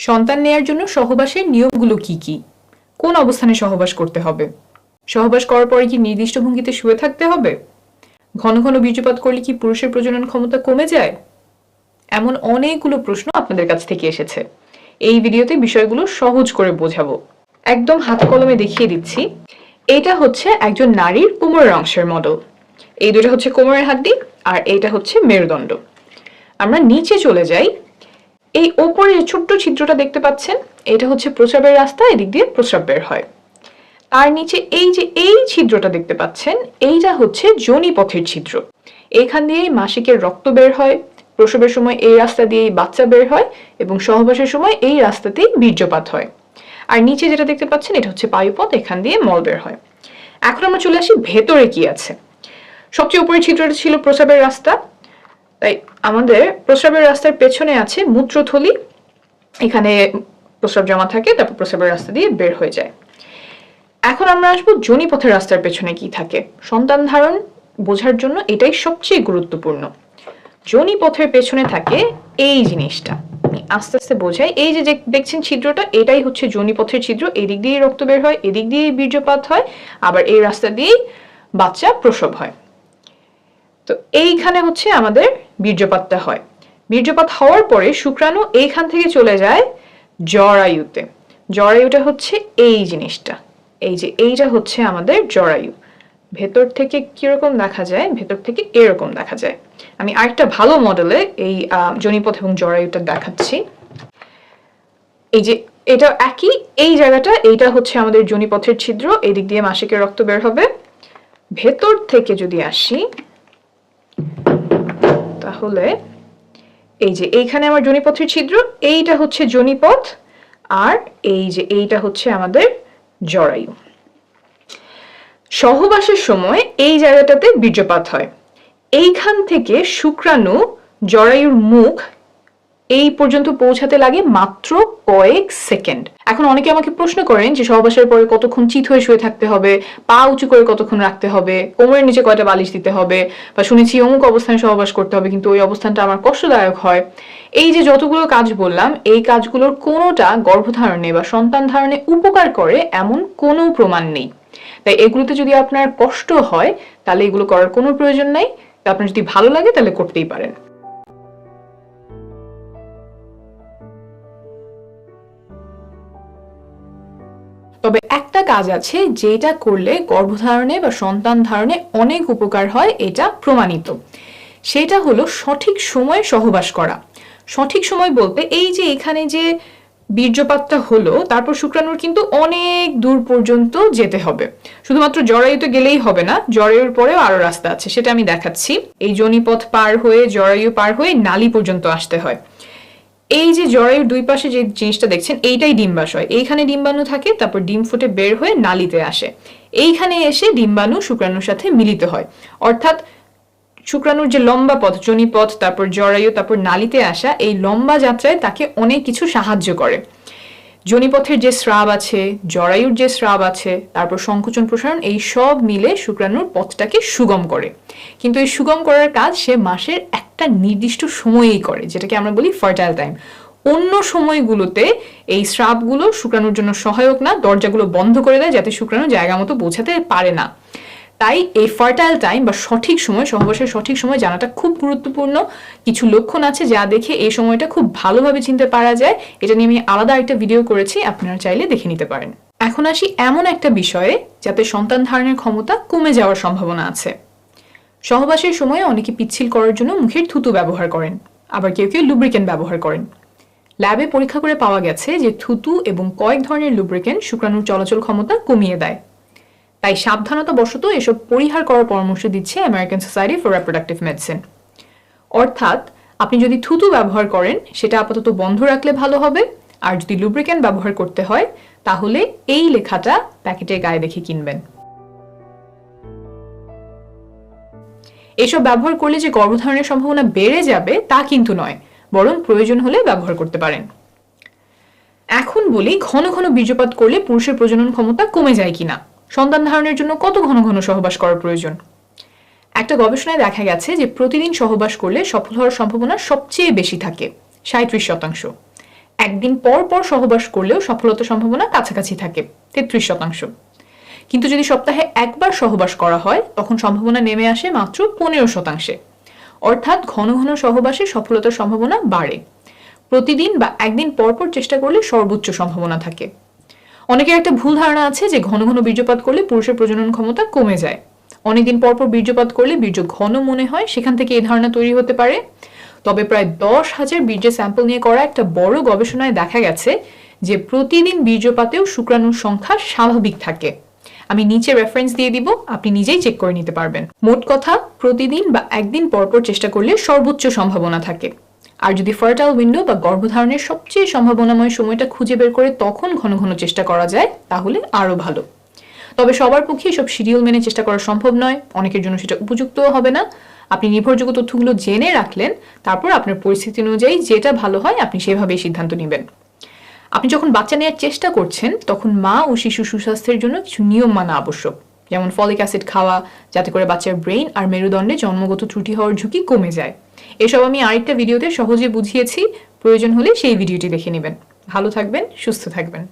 সন্তান নেয়ার জন্য সহবাসের নিয়মগুলো কি কি? কোন অবস্থানে সহবাস করতে হবে? সহবাস করার পরে কি নির্দিষ্ট ভঙ্গিতে শুয়ে থাকতে হবে? ঘন ঘন বীর্যপাত করলে কি পুরুষের প্রজনন ক্ষমতা কমে যায়? এমন অনেকগুলো প্রশ্ন আপনাদের কাছ থেকে এসেছে। এই ভিডিওতে বিষয়গুলো সহজ করে বোঝাবো। একদম হাতে কলমে দেখিয়ে দিচ্ছি। এটা হচ্ছে একজন নারীর কোমরের অংশের মডেল। এই দুটো হচ্ছে কোমরের হাড্ডি আর এইটা হচ্ছে মেরুদণ্ড। আমরা নিচে চলে যাই। এই ওপরে যে ছোট্ট ছিদ্রটা দেখতে পাচ্ছেন, এটা হচ্ছে প্রস্রাবের রাস্তা, এদিক দিয়ে প্রস্রাব বের হয়। তার নিচে এই যে এই ছিদ্রটা দেখতে পাচ্ছেন, এইটা হচ্ছে যোনিপথের ছিদ্র। এখান দিয়ে মাসিকের রক্ত বের হয়, প্রসবের সময় এই রাস্তা দিয়েই বাচ্চা বের হয় এবং সহবাসের সময় এই রাস্তাতেই বীর্যপাত হয়। আর নিচে যেটা দেখতে পাচ্ছেন, এটা হচ্ছে পায়ুপথ, এখান দিয়ে মল বের হয়। এখন আমরা চলে আসি ভেতরে কি আছে। সবচেয়ে উপরের ছিদ্রটা ছিল প্রস্রাবের রাস্তা, তাই আমাদের প্রস্রাবের রাস্তার পেছনে আছে মূত্রথলি। এখানে প্রস্রাব জমা থাকে, তারপর প্রস্রাবের রাস্তা দিয়ে বের হয়ে যায়। এখন আমরা আসবো যোনিপথের রাস্তার পেছনে কি থাকে। সন্তান ধারণ বোঝার জন্য এটাই সবচেয়ে গুরুত্বপূর্ণ। যোনিপথের পেছনে থাকে এই জিনিসটা, আস্তে আস্তে বোঝাই। এই যে দেখছেন ছিদ্রটা, এটাই হচ্ছে যোনিপথের ছিদ্র। এদিক দিয়ে রক্ত বের হয়, এদিক দিয়ে বীর্যপাত হয়, আবার এই রাস্তা দিয়েই বাচ্চা প্রসব হয়। তো এইখানে হচ্ছে আমাদের বীর্যপাতটা হয়। বীর্যপাত হওয়ার পরে শুক্রাণু এইখান থেকে চলে যায় জরায়ুতে। জরায়ুটা হচ্ছে এই জিনিসটা, এই যে এইটা হচ্ছে আমাদের জরায়ু। ভেতর থেকে কিরকম দেখা যায়? ভেতর থেকে এরকম দেখা যায়। আমি আরেকটা ভালো মডেলে এই যোনিপথ এবং জরায়ুটা দেখাচ্ছি। এই যে এটা একই, এই জায়গাটা, এইটা হচ্ছে আমাদের যোনিপথের ছিদ্র। এদিক দিয়ে মাসিকের রক্ত বের হবে। ভেতর থেকে যদি আসি, তাহলে এই যে এইখানে আমার যোনিপথের ছিদ্র, এইটা হচ্ছে যোনিপথ, আর এই যে এইটা হচ্ছে আমাদের জরায়ু। সহবাসের সময় এই জায়গাটাতে বীর্যপাত হয়। এইখান থেকে শুক্রাণু জরায়ুর মুখ এই পর্যন্ত পৌঁছাতে লাগে মাত্র কয়েক সেকেন্ড। এখন অনেকে আমাকে প্রশ্ন করেন যে সহবাসের পরে কতক্ষণ চিত হয়ে শুয়ে থাকতে হবে, পা উঁচু করে কতক্ষণ রাখতে হবে, কোমরের নিচে কয়টা বালিশ দিতে হবে, বা শুনেছি অমুক অবস্থানে সহবাস করতে হবে, কিন্তু ওই অবস্থানটা আমার কষ্টদায়ক হয়। এই যে যতগুলো কাজ বললাম, এই কাজগুলোর কোনোটা গর্ভধারণে বা সন্তান ধারণে উপকার করে এমন কোনো প্রমাণ নেই। তাই এগুলোতে যদি আপনার কষ্ট হয়, তাহলে এগুলো করার কোনো প্রয়োজন নাই। আপনার যদি ভালো লাগে তাহলে করতেই পারেন। তবে একটা কাজ আছে যেটা করলে গর্ভধারণে বা সন্তান ধারণে অনেক উপকার হয়, এটা প্রমাণিত। সেটা হলো সঠিক সময়ে সহবাস করা। সঠিক সময় বলতে এই যে এখানে যে বীর্যপাতটা হলো, তারপর শুক্রাণুর কিন্তু অনেক দূর পর্যন্ত যেতে হবে। শুধুমাত্র জরায়ুতে গেলেই হবে না, জরায়ুর পরেও আরো রাস্তা আছে, সেটা আমি দেখাচ্ছি। এই যোনিপথ পার হয়ে, জরায়ু পার হয়ে নালী পর্যন্ত আসতে হয়। এই যে জরায়ুর দুই পাশে যে জিনিসটা দেখছেন, এইটাই ডিম্বাশয়। এইখানে ডিম্বাণু থাকে, তারপর ডিম ফুটে বের হয়ে নালীতে আসে। এইখানে এসে ডিম্বাণু শুক্রাণুর সাথে মিলিত হয়। অর্থাৎ শুক্রাণুর যে লম্বা পথ, যোনিপথ, তারপর জরায়ু, তারপর নালীতে আসা, এই লম্বা যাত্রায় তাকে অনেক কিছু সাহায্য করে। যোনিপথের যে স্রাব আছে, জরায়ুর যে স্রাব আছে, তারপর সংকোচন প্রসারণ, এই সব মিলে শুক্রাণুর পথটাকে সুগম করে। কিন্তু এই সুগম করার কাজ সে মাসের একটা নির্দিষ্ট সময়েই করে, যেটাকে আমরা বলি ফার্টাইল টাইম। অন্য সময়গুলোতে এই স্রাবগুলো শুক্রাণুর জন্য সহায়ক না, দরজাগুলো বন্ধ করে দেয় যাতে শুক্রাণু জায়গা মতো পৌঁছাতে পারে না। তাই এই ফার্টাইল টাইম বা সঠিক সময়, সহবাসের সঠিক সময় জানাটা খুব গুরুত্বপূর্ণ। কিছু লক্ষণ আছে যা দেখে এই সময়টা খুব ভালোভাবে চিনতে পারা যায়। এটা নিয়ে আমি আলাদা একটা ভিডিও করেছি, আপনারা চাইলে দেখে নিতে পারেন। এখন আসি এমন একটা বিষয়ে যাতে সন্তান ধারণের ক্ষমতা কমে যাওয়ার সম্ভাবনা আছে। সহবাসের সময় অনেকে পিচ্ছিল করার জন্য মুখের থুতু ব্যবহার করেন, আবার কেউ কেউ লুব্রিকেন্ট ব্যবহার করেন। ল্যাবে পরীক্ষা করে পাওয়া গেছে যে থুতু এবং কয়েক ধরনের লুব্রিকেন্ট শুক্রাণুর চলাচল ক্ষমতা কমিয়ে দেয়। তাই সাবধানতা বশত এসব পরিহার করার পরামর্শ দিচ্ছে American society for reproductive medicine. অর্থাৎ আপনি যদি থুতু ব্যবহার করেন, সেটা আপাতত বন্ধ রাখলে ভালো হবে। আর যদি লুব্রিকেন্ট ব্যবহার করতে হয়, তাহলে এই লেখাটা প্যাকেটের গায়ে দেখে কিনবেন। এসব ব্যবহার করলে যে গর্ভধারণের সম্ভাবনা বেড়ে যাবে তা কিন্তু নয়, বরং প্রয়োজন হলে ব্যবহার করতে পারেন। এখন বলি, ঘন ঘন বীর্যপাত করলে পুরুষের প্রজনন ক্ষমতা কমে যায় কিনা, সন্তান ধারণের জন্য কত ঘন ঘন সহবাস করার প্রয়োজন। একটা গবেষণায় দেখা গেছে যে প্রতিদিন সহবাস করলে সফল হওয়ার সম্ভাবনা সবচেয়ে বেশি থাকে, 37%। একদিন পর পর সহবাস করলেও সফলতার সম্ভাবনা কাছাকাছি থাকে 33%। কিন্তু যদি সপ্তাহে একবার সহবাস করা হয় তখন সম্ভাবনা নেমে আসে মাত্র 15%। অর্থাৎ ঘন ঘন সহবাসে সফলতার সম্ভাবনা বাড়ে। প্রতিদিন বা একদিন পর পর চেষ্টা করলে সর্বোচ্চ সম্ভাবনা থাকে। অনেকের একটা ভুল ধারণা আছে যে ঘন ঘন বীর্যপাত করলে পুরুষের প্রজনন ক্ষমতা কমে যায়। অনেকদিন পর পর বীর্যপাত করলে বীর্য ঘন মনে হয়, সেখান থেকে এই ধারণা তৈরি হতে পারে। তবে প্রায় 10,000 বীর্যের স্যাম্পল নিয়ে করা একটা বড় গবেষণায় দেখা গেছে যে প্রতিদিন বীর্যপাতেও শুক্রাণুর সংখ্যা স্বাভাবিক থাকে। আমি নিচে রেফারেন্স দিয়ে দিব, আপনি নিজেই চেক করে নিতে পারবেন। মোট কথা, প্রতিদিন বা একদিন পর পর চেষ্টা করলে সর্বোচ্চ সম্ভাবনা থাকে। আর যদি ফার্টাইল উইন্ডো বা গর্ভধারণের সবচেয়ে সম্ভাবনাময় সময়টা খুঁজে বের করে তখন ঘন ঘন চেষ্টা করা যায় তাহলে আরো ভালো। তবে সবার পক্ষে সব শিডিউল মেনে চেষ্টা করা সম্ভব নয়, অনেকের জন্য সেটা উপযুক্তও হবে না। আপনি নির্ভরযোগ্য তথ্যগুলো জেনে রাখলেন, তারপর আপনার পরিস্থিতি অনুযায়ী যেটা ভালো হয় আপনি সেভাবেই সিদ্ধান্ত নেবেন। আপনি যখন বাচ্চা নেওয়ার চেষ্টা করছেন তখন মা ও শিশু সুস্বাস্থ্যের জন্য কিছু নিয়ম মানা আবশ্যক, যেমন ফলিক অ্যাসিড খাওয়া, যাতে করে বাচ্চার ব্রেইন আর মেরুদণ্ডে জন্মগত ত্রুটি হওয়ার ঝুঁকি কমে যায়। এসব আমি আরেকটা ভিডিওতে সহজে বুঝিয়েছি, প্রয়োজন হলে সেই ভিডিওটি দেখে নেবেন। ভালো থাকবেন, সুস্থ থাকবেন।